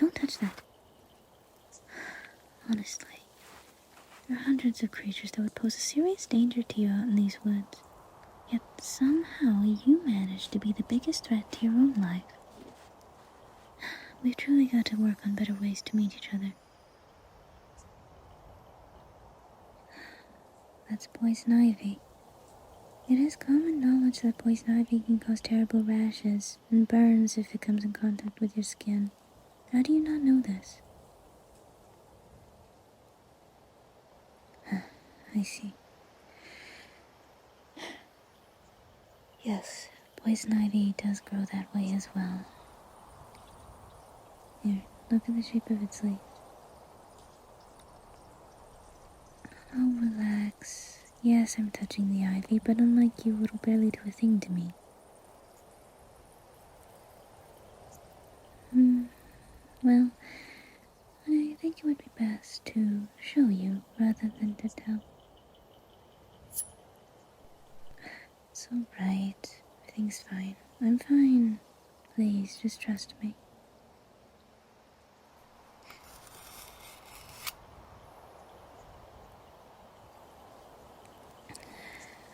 don't touch that. Honestly, there are hundreds of creatures that would pose a serious danger to you out in these woods. Yet somehow you manage to be the biggest threat to your own life. We've truly got to work on better ways to meet each other. That's poison ivy. It is common knowledge that poison ivy can cause terrible rashes and burns if it comes in contact with your skin. How do you not know this? I see. Yes, poison ivy does grow that way as well. Here, look at the shape of its leaf. Oh, relax. Yes, I'm touching the ivy, but unlike you, it'll barely do a thing to me. Well, I think it would be best to show you rather than to tell. It's alright. Everything's fine. I'm fine. Please, just trust me.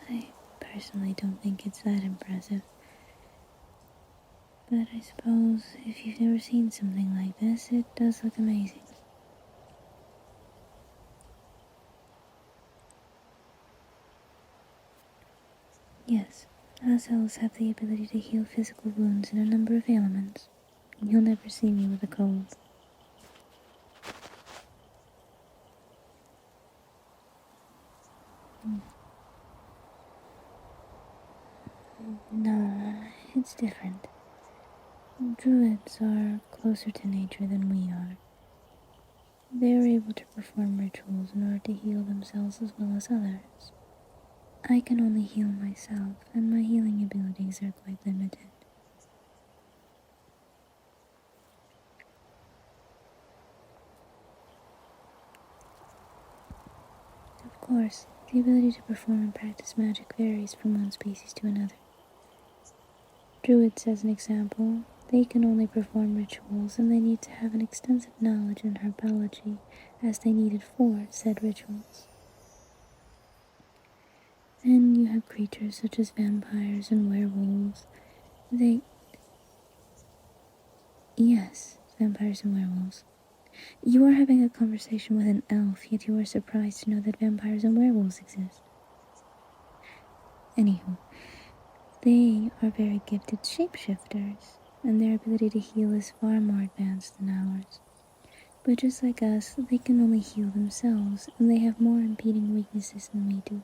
I personally don't think it's that impressive. But I suppose if you've never seen something like this, it does look amazing. Yes, our cells have the ability to heal physical wounds in a number of ailments. You'll never see me with a cold. No, it's different. Druids are closer to nature than we are. They are able to perform rituals in order to heal themselves as well as others. I can only heal myself, and my healing abilities are quite limited. Of course, the ability to perform and practice magic varies from one species to another. Druids, as an example, they can only perform rituals, and they need to have an extensive knowledge in herbology as they needed for said rituals. Then you have creatures such as vampires and werewolves. Yes, vampires and werewolves. You are having a conversation with an elf, yet you are surprised to know that vampires and werewolves exist. Anywho, they are very gifted shapeshifters, and their ability to heal is far more advanced than ours. But just like us, they can only heal themselves, and they have more impeding weaknesses than we do.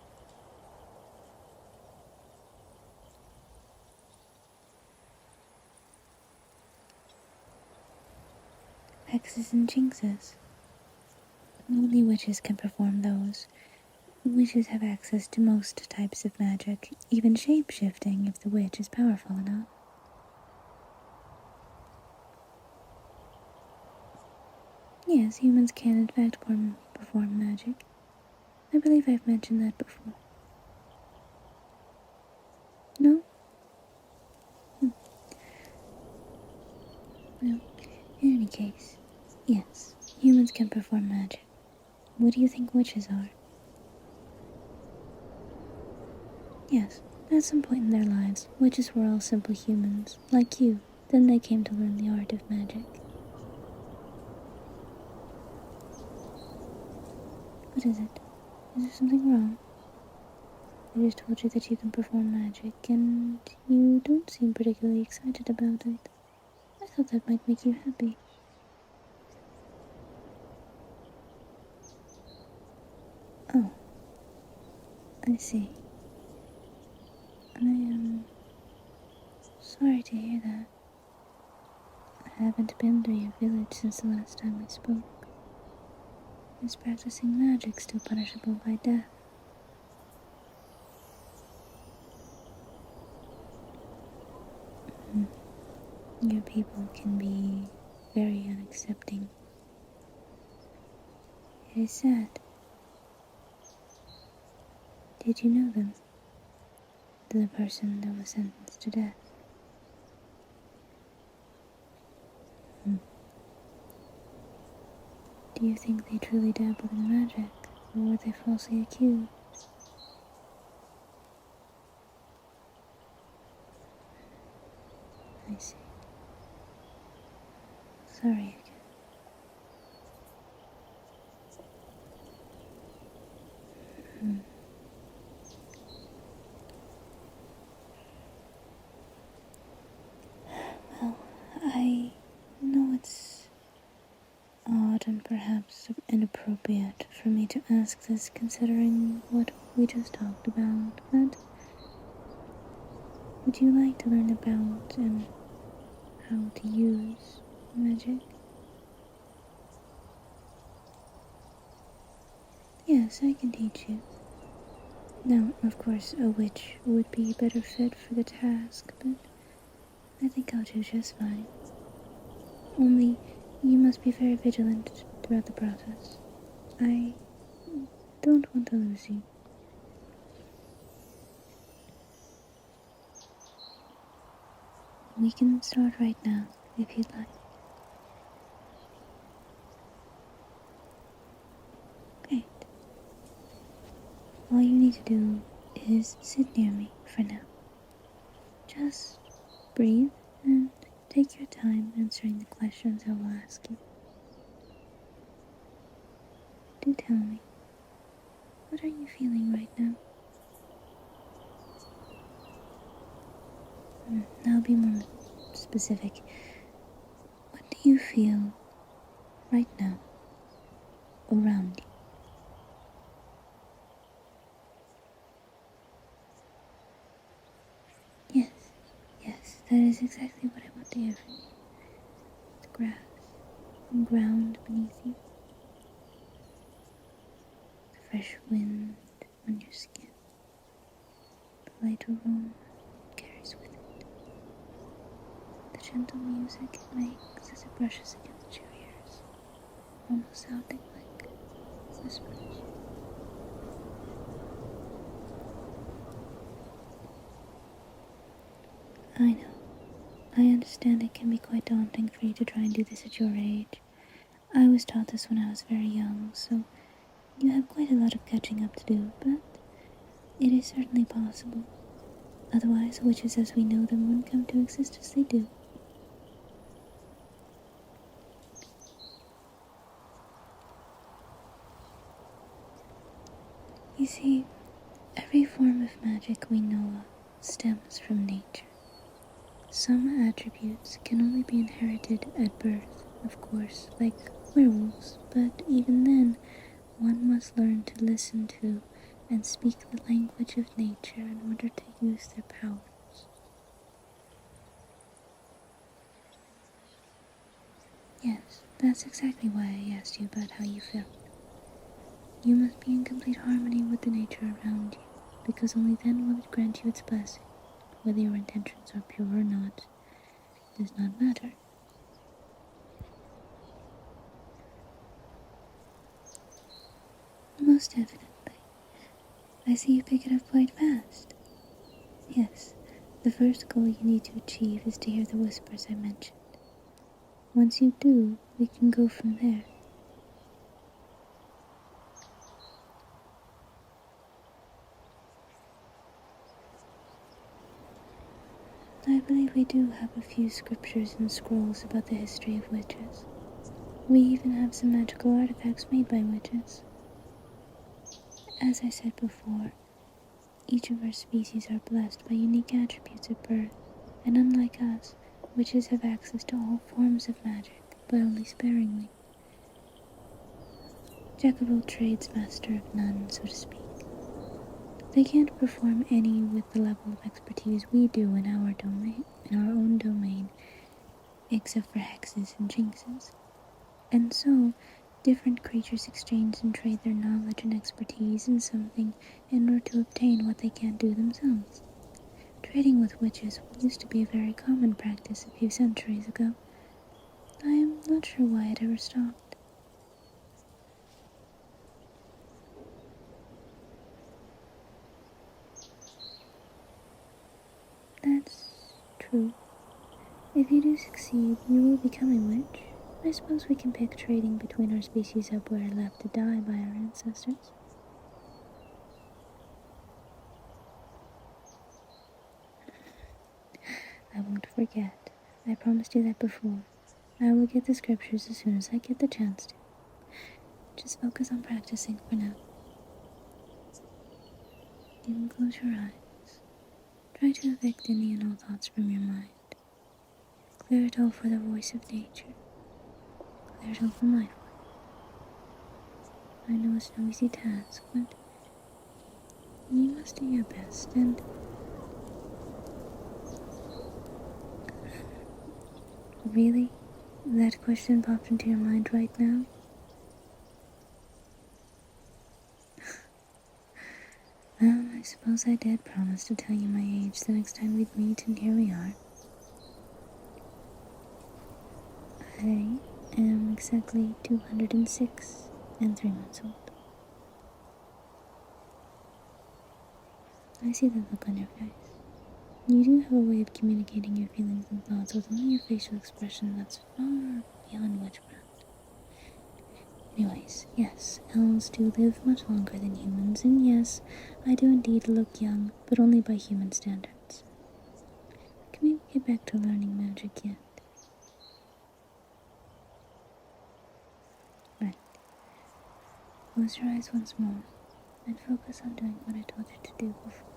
Hexes and jinxes. Only witches can perform those. Witches have access to most types of magic, even shape-shifting if the witch is powerful enough. Yes, humans can in fact perform magic. I believe I've mentioned that before. No? Well, in any case, yes, humans can perform magic. What do you think witches are? Yes, at some point in their lives, witches were all simple humans, like you. Then they came to learn the art of magic. What is it? Is there something wrong? I just told you that you can perform magic, and you don't seem particularly excited about it. I thought that might make you happy. Oh, I see. I am sorry to hear that. I haven't been to your village since the last time we spoke. Is practicing magic still punishable by death? Your people can be very unaccepting. It is sad. Did you know them? The person that was sentenced to death? Do you think they truly dabbled in magic, or were they falsely accused? I see. Sorry again. Well, I know it's odd and perhaps inappropriate for me to ask this considering what we just talked about, but would you like to learn about and how to use magic? Yes, I can teach you. Now, of course, a witch would be better fit for the task, but I think I'll do just fine. Only, you must be very vigilant throughout the process. I don't want to lose you. We can start right now, if you'd like. Great. All you need to do is sit near me for now. Just breathe and take your time answering the questions I will ask you. Do tell me, what are you feeling right now? I'll be more specific. What do you feel right now around you? Yes, yes, that is exactly what I want to hear from you. The grass and ground beneath you, the fresh wind on your skin, the light aroma it carries with it, the gentle music it makes as it brushes against your ears, almost sounding like whispers. I know. I understand it can be quite daunting for you to try and do this at your age. I was taught this when I was very young, so you have quite a lot of catching up to do, but it is certainly possible. Otherwise, witches as we know them wouldn't come to exist as they do. You see, every form of magic we know of stems from nature. Some attributes can only be inherited at birth, of course, like werewolves, but even then, one must learn to listen to and speak the language of nature in order to use their powers. Yes, that's exactly why I asked you about how you felt. You must be in complete harmony with the nature around you, because only then will it grant you its blessing. Whether your intentions are pure or not does not matter. Most definitely. I see you pick it up quite fast. Yes, the first goal you need to achieve is to hear the whispers I mentioned. Once you do, we can go from there. I believe we do have a few scriptures and scrolls about the history of witches. We even have some magical artifacts made by witches. As I said before, each of our species are blessed by unique attributes at birth, and unlike us, witches have access to all forms of magic, but only sparingly. Jack of all trades, master of none, so to speak. They can't perform any with the level of expertise we do in our own domain, except for hexes and jinxes. And so, different creatures exchange and trade their knowledge and expertise in something in order to obtain what they can't do themselves. Trading with witches used to be a very common practice a few centuries ago. I am not sure why it ever stopped. That's true. If you do succeed, you will become a witch, I suppose we can pick trading between our species up where left to die by our ancestors. I won't forget. I promised you that before. I will get the scriptures as soon as I get the chance to. Just focus on practicing for now. You can close your eyes. Try to evict any and all thoughts from your mind. Clear it all for the voice of nature. Clear it all for my voice. I know it's no easy task, but you must do your best, and really, that question popped into your mind right now? Well, I suppose I did promise to tell you my age the next time we'd meet, and here we are. I am exactly 206 and 3 months old. I see the look on your face. You do have a way of communicating your feelings and thoughts with only your facial expression that's far beyond witchcraft. Anyways, yes, elves do live much longer than humans, and yes, I do indeed look young, but only by human standards. Can we get back to learning magic yet? Right. Close your eyes once more, and focus on doing what I told you to do before.